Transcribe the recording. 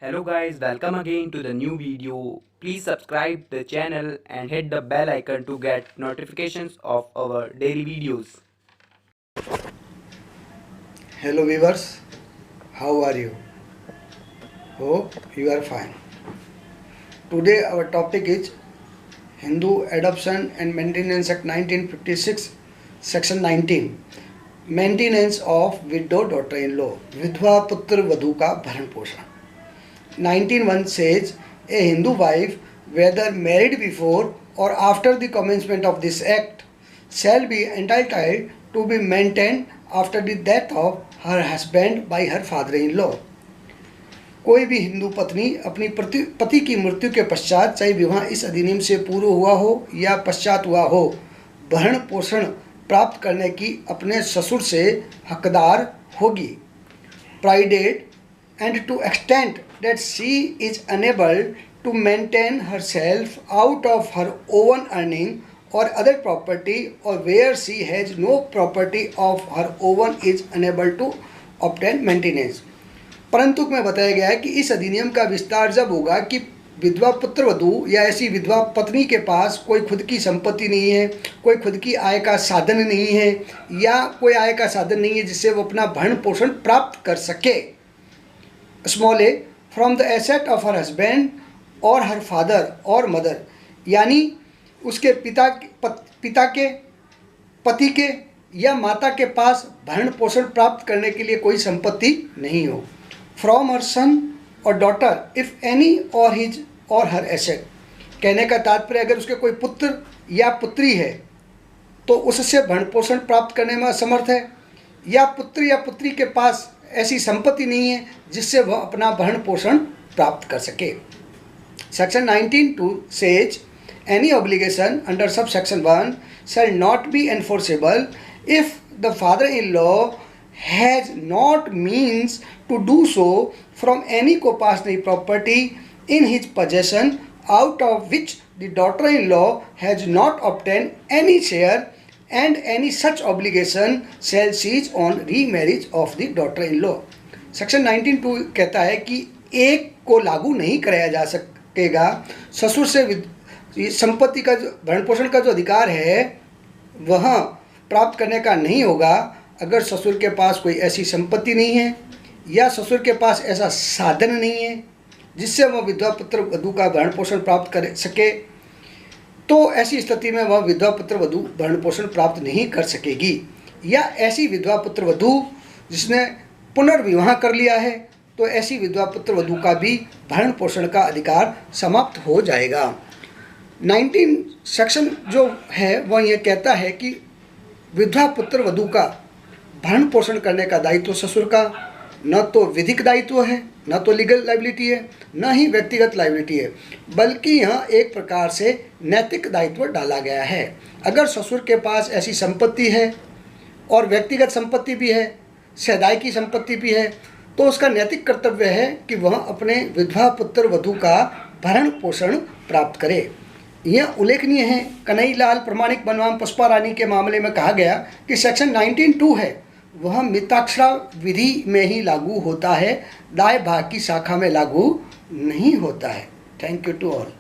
Hello guys, welcome again to the new video. Please subscribe the channel and hit the bell icon to get notifications of our daily videos. Hello viewers, how are you? Hope you are fine. Today our topic is Hindu Adoption and Maintenance Act 1956, Section 19, Maintenance of Widow Daughter-in-law, विधवा पुत्र वधू का भरण पोषण. 19(1) says a Hindu wife, whether married before or after the commencement of this act, shall be entitled to be maintained after the death of her husband by her father-in-law. कोई भी हिंदू पत्नी अपनी पति की मृत्यु के पश्चात, चाहे विवाह इस अधिनियम से पूर्व हुआ हो या पश्चात हुआ हो, भरण पोषण प्राप्त करने की अपने ससुर से हकदार होगी, provided and to extent that she is unable to maintain herself out of her own earning or other property, or where she has no property of her own is unable to obtain maintenance. परंतु में बताया गया है कि इस अधिनियम का विस्तार जब होगा कि विधवा पुत्र वधू या ऐसी विधवा पत्नी के पास कोई खुद की संपत्ति नहीं है, कोई खुद की आय का साधन नहीं है, या कोई आय का साधन नहीं है जिससे वो अपना भरण पोषण प्राप्त कर सके, small A, from the asset of her husband और हर फादर और मदर, यानी उसके पिता के पति के या माता के पास भरण पोषण प्राप्त करने के लिए कोई संपत्ति नहीं हो. फ्रॉम हर सन और डॉटर इफ एनी और हिज और हर एसेट, कहने का तात्पर्य अगर उसके कोई पुत्र या पुत्री है तो उससे भरण पोषण प्राप्त करने में असमर्थ है, या पुत्र या पुत्री के पास ऐसी संपत्ति नहीं है जिससे वह अपना भरण पोषण प्राप्त कर सके. Section 19(2) says any obligation under subsection 1 shall not be enforceable if the father-in-law has not means to do so from any co-parsonary property in his possession, out of which the daughter-in-law has not obtained any share, and any such obligation shall cease on remarriage of the daughter-in-law. Section 19(2) कहता है कि एक को लागू नहीं कराया जा सकेगा, ससुर से संपत्ति का जो भरण पोषण का जो अधिकार है वह प्राप्त करने का नहीं होगा अगर ससुर के पास कोई ऐसी संपत्ति नहीं है या ससुर के पास ऐसा साधन नहीं है जिससे वह विधवा पुत्र वधू का भरण पोषण प्राप्त कर सके. तो ऐसी स्थिति में वह विधवा पुत्र वधू भरण पोषण प्राप्त नहीं कर सकेगी, या ऐसी विधवा पुत्र वधू जिसने पुनर्विवाह कर लिया है तो ऐसी विधवा पुत्र वधू का भी भरण पोषण का अधिकार समाप्त हो जाएगा. 19 सेक्शन जो है वह यह कहता है कि विधवा पुत्र वधू का भरण पोषण करने का दायित्व ससुर का न तो विधिक दायित्व है, न तो लीगल लाइबिलिटी है, न ही व्यक्तिगत लाइबिलिटी है, बल्कि यह एक प्रकार से नैतिक दायित्व डाला गया है. अगर ससुर के पास ऐसी संपत्ति है और व्यक्तिगत संपत्ति भी है, सदाई की संपत्ति भी है, तो उसका नैतिक कर्तव्य है कि वह अपने विधवा पुत्र वधू का भरण पोषण प्राप्त करे. यह उल्लेखनीय है कन्हैयालाल प्रमाणिक बनवाम पुष्पा रानी के मामले में कहा गया कि सेक्शन 19(2) है वह मिताक्षरा विधि में ही लागू होता है, दाय भाग की शाखा में लागू नहीं होता है. Thank you to all.